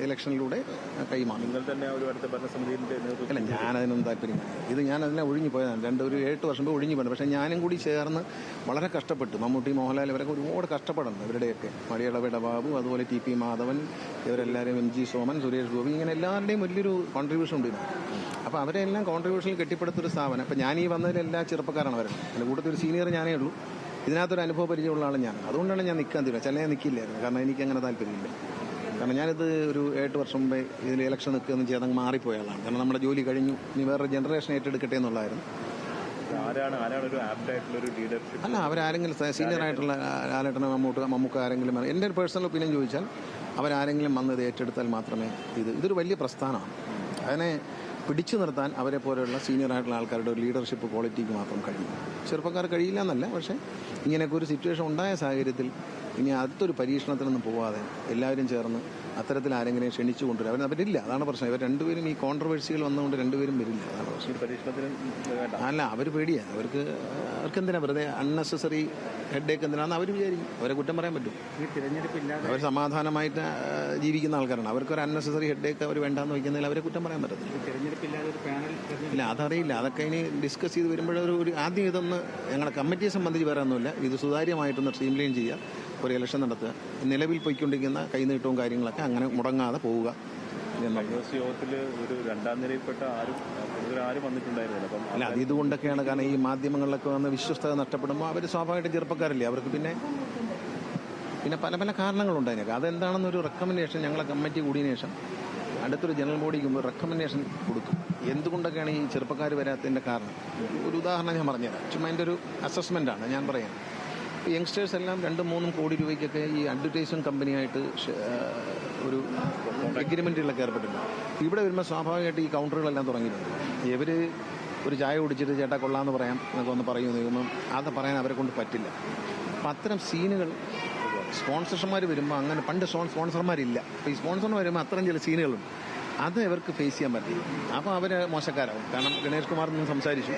ഇലക്ഷനിലൂടെ കൈമാറി. നിങ്ങൾ തന്നെ ഒരു അടുത്ത ഭരണസമിതിയുടെ അല്ല, ഞാനതിനൊന്നും താല്പര്യമില്ല. ഇത് ഞാൻ ഒഴിഞ്ഞു പോയതാണ്. ഒരു 7 വർഷം മുമ്പ് ഒഴിഞ്ഞു പോയത്. പക്ഷേ ഞാനും കൂടി ചേർന്ന് വളരെ കഷ്ടപ്പെട്ടു. മമ്മൂട്ടി, മോഹൻലാൽ ഇവരൊക്കെ ഒരുപാട് കഷ്ടപ്പെടുന്നുണ്ട്. ഇവരുടെയൊക്കെ മടിയളവിട ബാബു, അതുപോലെ ടി പി മാധവൻ, ഇവരെല്ലാവരും എം ജി സോമൻ, സുരേഷ് ഗോപി, ഇങ്ങനെ എല്ലാവരുടെയും വലിയൊരു കോൺട്രിബ്യൂഷൻ ഉണ്ട് ഇതിന്. അപ്പോൾ അവരെല്ലാം കോൺട്രിബ്യൂഷനിൽ കെട്ടിപ്പടുത്തൊരു സ്ഥാപനം. അപ്പോൾ ഞാൻ ഈ വന്നതിൽ എല്ലാ ചെറുപ്പക്കാരാണ് വരുന്നത്. അതിൻ്റെ കൂട്ടത്തിൽ ഒരു സീനിയർ ഞാനേ ഉള്ളൂ. ഇതിനകത്തൊരു അനുഭവ പരിചയമുള്ള ആൾ ഞാൻ. അതുകൊണ്ടാണ് ഞാൻ നിൽക്കാൻ തീരുമാനം. ചില ഞാൻ നിൽക്കില്ലായിരുന്നു, കാരണം എനിക്ക് അങ്ങനെ താല്പര്യമില്ല. കാരണം ഞാനിത് ഒരു 8 വർഷം മുമ്പേ ഇതിൽ ഇലക്ഷൻ നിൽക്കുകയെന്ന് ചെയ്ത് അങ്ങ് മാറിപ്പോയ ആളാണ്. കാരണം നമ്മുടെ ജോലി കഴിഞ്ഞു, ഇനി വേറൊരു ജനറേഷൻ ഏറ്റെടുക്കട്ടെ എന്നുള്ളതായിരുന്നു. അല്ല, അവരാരെങ്കിലും സീനിയർ ആയിട്ടുള്ള ലാലേട്ടനോ മമ്മൂക്ക ആരെങ്കിലും, എൻ്റെ ഒരു പേഴ്സണൽ ഒപ്പീനിയൻ ചോദിച്ചാൽ അവരാരെങ്കിലും വന്ന് ഇത് ഏറ്റെടുത്താൽ മാത്രമേ ഇതൊരു വലിയ പ്രസ്ഥാനമാണ്. അതിനെ പിടിച്ചു നിർത്താൻ അവരെ പോലെയുള്ള സീനിയർ ആയിട്ടുള്ള ആൾക്കാരുടെ ഒരു ലീഡർഷിപ്പ് ക്വാളിറ്റിക്ക് മാത്രം കഴിയും. ചെറുപ്പക്കാർ കഴിയില്ല എന്നല്ല, പക്ഷേ ഇങ്ങനെയൊക്കെ ഒരു സിറ്റുവേഷൻ ഉണ്ടായ സാഹചര്യത്തിൽ ഇനി അടുത്തൊരു പരീക്ഷണത്തിനൊന്നും പോവാതെ എല്ലാവരും ചേർന്ന് അത്തരത്തിൽ ആരെങ്കിലും ക്ഷണിച്ചു കൊണ്ടുവരും. അവരില്ല, അതാണ് പ്രശ്നം. ഇവർ രണ്ടുപേരും ഈ കോൺട്രവേഴ്സികൾ വന്നുകൊണ്ട് രണ്ടുപേരും വരില്ല, അതാണ് പ്രശ്നം. അല്ല, അവർ പേടിയാണ്. അവർക്ക് എന്തിനാ വെറുതെ അൺനെസസറി ഹെഡേക്ക് എന്തിനാണെന്ന് അവർ വിചാരിക്കും. അവരെ കുറ്റം പറയാൻ പറ്റും. അവർ സമാധാനമായിട്ട് ജീവിക്കുന്ന ആൾക്കാരാണ്. അവർക്കൊരു അൺനെസസറി ഹെഡേക്ക് അവർ വേണ്ടാന്ന് വയ്ക്കുന്നതിൽ അവരെ കുറ്റം പറയാൻ പറ്റത്തില്ല. ഇല്ല, അതറിയില്ല. അതൊക്കെ ഇനി ഡിസ്കസ് ചെയ്ത് വരുമ്പോഴൊരു ആദ്യം ഇതൊന്ന് ഞങ്ങളുടെ കമ്മിറ്റിയെ സംബന്ധിച്ച് വേറെ ഒന്നുമില്ല, ഇത് സുതാര്യമായിട്ടൊന്ന് സ്ട്രീംലൈൻ ചെയ്യുക, ഒരു ഇലക്ഷൻ നടത്തുക, നിലവിൽ പോയിക്കൊണ്ടിരിക്കുന്ന കൈനീട്ടവും കാര്യങ്ങളൊക്കെ അങ്ങനെ മുടങ്ങാതെ പോവുക. യോഗത്തിൽ ഒരു 2ാം നിരയിൽപ്പെട്ട ആരും വന്നിട്ടുണ്ടായിരുന്നില്ല. അല്ല, അത് ഇതുകൊണ്ടൊക്കെയാണ്. കാരണം ഈ മാധ്യമങ്ങളിലൊക്കെ വന്ന് വിശ്വസ്തത നഷ്ടപ്പെടുമ്പോൾ അവർ സ്വാഭാവികമായിട്ട് ചെറുപ്പക്കാരല്ലേ, അവർക്ക് പിന്നെ പല പല കാരണങ്ങളുണ്ട് അതിനൊക്കെ. അതെന്താണെന്നൊരു റെക്കമെൻഡേഷൻ ഞങ്ങളെ കമ്മിറ്റി കൂടിയതിനു ശേഷം അടുത്തൊരു ജനറൽ ബോഡിക്ക് മുമ്പ് റെക്കമെൻഡേഷൻ കൊടുക്കും. എന്തുകൊണ്ടൊക്കെയാണ് ഈ ചെറുപ്പക്കാർ വരാത്തതിൻ്റെ കാരണം. ഒരു ഉദാഹരണം ഞാൻ പറഞ്ഞുതരാം. ചുമ്മാ എൻ്റെ ഒരു അസസ്മെൻ്റാണ് ഞാൻ പറയാം. യങ്സ്റ്റേഴ്സ് എല്ലാം 2-3 കോടി രൂപയ്ക്കൊക്കെ ഈ അഡ്വർടൈസ്മെൻറ്റ് കമ്പനിയായിട്ട് ഒരു എഗ്രിമെൻറ്റുകളൊക്കെ ഏർപ്പെട്ടിട്ടുണ്ട്. ഇവിടെ വരുമ്പോൾ സ്വാഭാവികമായിട്ട് ഈ കൗണ്ടറുകളെല്ലാം തുടങ്ങിയിട്ടുണ്ട്. ഇവർ ഒരു ചായ കുടിച്ചിട്ട് ചേട്ടാ കൊള്ളാമെന്ന് പറയാം എന്നൊക്കെ ഒന്ന് പറയുമ്പോൾ അത് പറയാൻ അവരെ കൊണ്ട് പറ്റില്ല. അപ്പം അത്തരം സീനുകൾ സ്പോൺസർമാർ വരുമ്പോൾ അങ്ങനെ പണ്ട് സ്പോൺസർമാരില്ല. അപ്പോൾ ഈ സ്പോൺസർമാർ വരുമ്പോൾ അത്തരം ചില സീനുകളുണ്ട്. അത് ഇവർക്ക് ഫേസ് ചെയ്യാൻ പറ്റില്ല. അപ്പോൾ അവർ മോശക്കാരാവും. കാരണം ഗണേഷ് കുമാർ നിന്ന് സംസാരിച്ചു,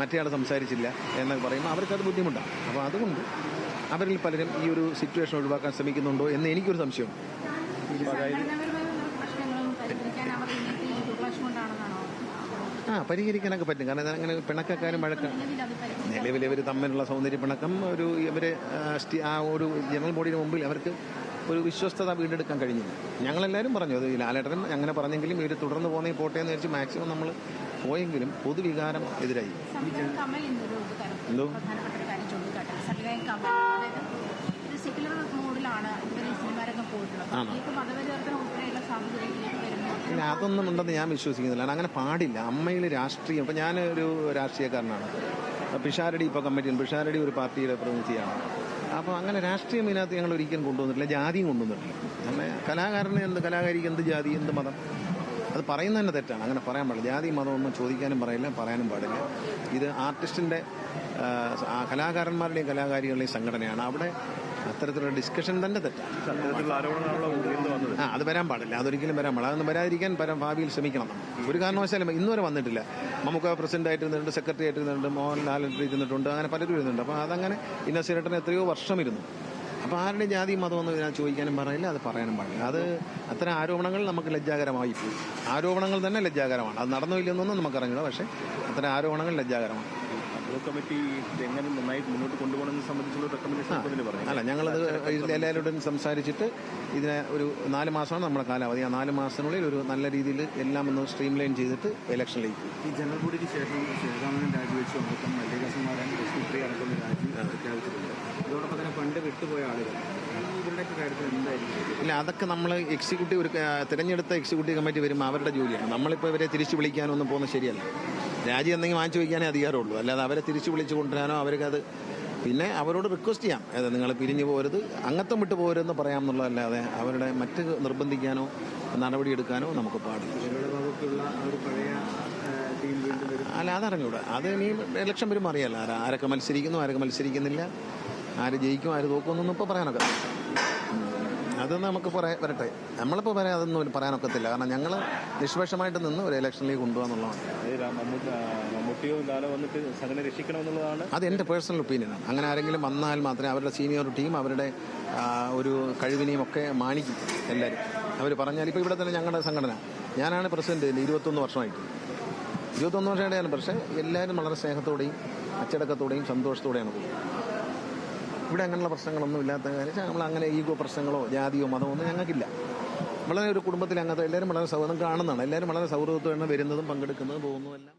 മറ്റേയാൾ സംസാരിച്ചില്ല എന്നൊക്കെ പറയുമ്പോൾ അവർക്കത് ബുദ്ധിമുട്ടാണ്. അപ്പോൾ അതുകൊണ്ട് അവരിൽ പലരും ഈ ഒരു സിറ്റുവേഷൻ ഒഴിവാക്കാൻ ശ്രമിക്കുന്നുണ്ടോ എന്ന് എനിക്കൊരു സംശയമുണ്ട്. പരിഹരിക്കാനൊക്കെ പറ്റും. കാരണം അങ്ങനെ പിണക്കക്കാരും വഴക്കം നിലവിൽ ഇവർ തമ്മിലുള്ള സൗന്ദര്യ പിണക്കം ഇവരെ ആ ഒരു ജനറൽ ബോഡിയുടെ മുമ്പിൽ അവർക്ക് ഒരു വിശ്വസ്തത വീണ്ടെടുക്കാൻ കഴിഞ്ഞില്ല. ഞങ്ങളെല്ലാവരും പറഞ്ഞു, അത് ലാലേട്ടനും അങ്ങനെ പറഞ്ഞെങ്കിലും ഇവർ തുടർന്ന് പോകുന്നേ പോട്ടെ എന്ന് വെച്ച് മാക്സിമം നമ്മൾ പോയെങ്കിലും പൊതുവികാരം എതിരായി. എന്തോ ഇല്ല, അതൊന്നും ഉണ്ടെന്ന് ഞാൻ വിശ്വസിക്കുന്നില്ല. അങ്ങനെ പാടില്ല. അമ്മയിൽ രാഷ്ട്രീയം. ഇപ്പം ഞാനൊരു രാഷ്ട്രീയക്കാരനാണ്. പിഷാരടി ഇപ്പോൾ കമ്മിറ്റിയാണ്. പിഷാരടി ഒരു പാർട്ടിയുടെ പ്രതിനിധിയാണ്. അപ്പോൾ അങ്ങനെ രാഷ്ട്രീയം ഇതിനകത്ത് ഞങ്ങൾ ഒരിക്കലും കൊണ്ടുവന്നിട്ടില്ല, ജാതിയും കൊണ്ടുവന്നിട്ടില്ല. അങ്ങനെ കലാകാരിക്ക് എന്ത് ജാതി, എന്ത് മതം, അത് പറയുന്നത് തന്നെ തെറ്റാണ്. അങ്ങനെ പറയാൻ പാടില്ല. ജാതി മതം ഒന്നും ചോദിക്കാനും പറയില്ല, പറയാനും പാടില്ല. ഇത് ആർട്ടിസ്റ്റിൻ്റെ കലാകാരന്മാരുടെയും കലാകാരികളുടെയും സംഘടനയാണ്. അവിടെ അത്തരത്തിലുള്ള ഡിസ്കഷൻ തന്നെ തെറ്റാണ്. അത് വരാൻ പാടില്ല. അതൊരിക്കലും വരാൻ പാടില്ല. അതൊന്നും വരാതിരിക്കാൻ ഭാവിയിൽ ശ്രമിക്കണം. ഒരു കാരണവശാലും ഇന്നുവരെ വന്നിട്ടില്ല. മമ്മൂക്ക പ്രസിഡന്റ് ആയിട്ടിരുന്നിട്ടുണ്ട്, സെക്രട്ടറി ആയിട്ടിരുന്നിട്ടുണ്ട്, മോഹൻലാൽ ഇരുന്നിട്ടുണ്ട്, അങ്ങനെ പലരും ഇരുന്നുണ്ട്. അപ്പോൾ അതങ്ങനെ ഇന്നസെന്റേട്ടന് എത്രയോ വർഷം ഇരുന്നു. അപ്പോൾ ആരുടെ ജാതി മതമൊന്നും ഇതിനകത്ത് ചോദിക്കാനും പറയില്ല, അത് പറയാനും പാടില്ല. അത് അത്തരം ആരോപണങ്ങൾ നമുക്ക് ലജ്ജാകരമായി പോയി. ആരോപണങ്ങൾ തന്നെ ലജ്ജാകരമാണ്. അത് നടന്നോ ഇല്ലെന്നൊന്നും നമുക്കറിഞ്ഞില്ല, പക്ഷേ അത്തരം ആരോപണങ്ങൾ ലജ്ജാകരമാണ്. കമ്മിറ്റി എങ്ങനെ നന്നായി മുന്നോട്ട് കൊണ്ടുപോകണമെന്ന് സംബന്ധിച്ചുള്ള റെക്കമെൻഡേഷൻ പറഞ്ഞു. അല്ല, ഞങ്ങളത് എല്ലാവരോടും സംസാരിച്ചിട്ട് ഇതിനെ ഒരു 4 മാസമാണ് നമ്മുടെ കാലാവധി. ആ 4 മാസത്തിനുള്ളിൽ ഒരു നല്ല രീതിയിൽ എല്ലാം ഒന്ന് സ്ട്രീംലൈൻ ചെയ്തിട്ട് ഇലക്ഷനിലേക്ക്. ഈ ജനറൽ ബോഡിക്ക് ശേഷം ശ്രീരാമൻ രാജിവെച്ചു അമൃതം മല്ലികാസുമാരൻ ലക്ഷ്മിപ്രിയ അടക്കം രാജി പ്രഖ്യാപിച്ചിട്ടുണ്ട്. അതോടൊപ്പം തന്നെ ഫണ്ട് വിട്ടുപോയ ആളുകൾ ഇവരുടെയൊക്കെ കാര്യത്തിൽ എന്തായിരിക്കും? ഇല്ല, അതൊക്കെ നമ്മൾ എക്സിക്യൂട്ടീവ് ഒരു തിരഞ്ഞെടുത്ത എക്സിക്യൂട്ടീവ് കമ്മിറ്റി വരുമ്പോൾ അവരുടെ ജോലിയാണ്. നമ്മളിപ്പോൾ ഇവരെ തിരിച്ചു വിളിക്കാനൊന്നും പോകുന്നത് ശരിയല്ല. രാജി എന്തെങ്കിലും വാങ്ങിച്ചു വയ്ക്കാനേ അധികാരമുള്ളൂ. അല്ലാതെ അവരെ തിരിച്ചു വിളിച്ചു കൊണ്ടുവരാനോ അവർക്കത് പിന്നെ അവരോട് റിക്വസ്റ്റ് ചെയ്യാം, നിങ്ങൾ പിരിഞ്ഞു പോകരുത്, അംഗത്വം വിട്ടു പോകരുതെന്ന് പറയാമെന്നുള്ളതല്ലാതെ അവരുടെ മറ്റ് നിർബന്ധിക്കാനോ നടപടിയെടുക്കാനോ നമുക്ക് പാടില്ല. അല്ല, അതറിഞ്ഞൂടാ. അത് ഇനി ഇലക്ഷൻ വരുമ്പോൾ അറിയാമല്ലോ ആരൊക്കെ മത്സരിക്കുന്നു, ആരൊക്കെ മത്സരിക്കുന്നില്ല, ആര് ജയിക്കും, ആര് തോക്കുമെന്നൊന്നും ഇപ്പോൾ പറയാനൊക്കെ. അത് നമുക്ക് വരട്ടെ. നമ്മളിപ്പോൾ അതൊന്നും പറയാനൊക്കത്തില്ല. കാരണം ഞങ്ങൾ നിഷ്പക്ഷമായിട്ട് നിന്ന് ഒരു ഇലക്ഷനിലേക്ക് കൊണ്ടുപോകാന്നുള്ളതാണ്. അത് എൻ്റെ പേഴ്സണൽ ഒപ്പീനിയനാണ്. അങ്ങനെ ആരെങ്കിലും വന്നാൽ മാത്രമേ അവരുടെ സീനിയോറിറ്റിയും അവരുടെ ഒരു കഴിവിനെയും ഒക്കെ മാനിക്കും എല്ലാവരും. അവർ പറഞ്ഞാൽ ഇപ്പോൾ ഇവിടെ തന്നെ ഞങ്ങളുടെ സംഘടന, ഞാനാണ് പ്രസിഡന്റ് 21 വർഷമായിട്ട്, 21 വർഷമായിട്ടാണ്. പക്ഷേ എല്ലാവരും വളരെ സ്നേഹത്തോടെയും അച്ചടക്കത്തോടെയും സന്തോഷത്തോടെയാണ് പോകുന്നത്. ഇവിടെ അങ്ങനെയുള്ള പ്രശ്നങ്ങളൊന്നും ഇല്ലാത്ത കാര്യം നമ്മൾ അങ്ങനെ ഈഗോ പ്രശ്നങ്ങളോ ജാതിയോ മതമോ ഒന്നും ഞങ്ങൾക്കില്ല. വളരെ ഒരു കുടുംബത്തിൽ അങ്ങനത്തെ എല്ലാവരും വളരെ സൗഹൃദം കാണുന്നതാണ്. എല്ലാവരും വളരെ സൗഹൃദത്തോടെ വരുന്നതും പങ്കെടുക്കുന്നതും പോകുന്നതും എല്ലാം.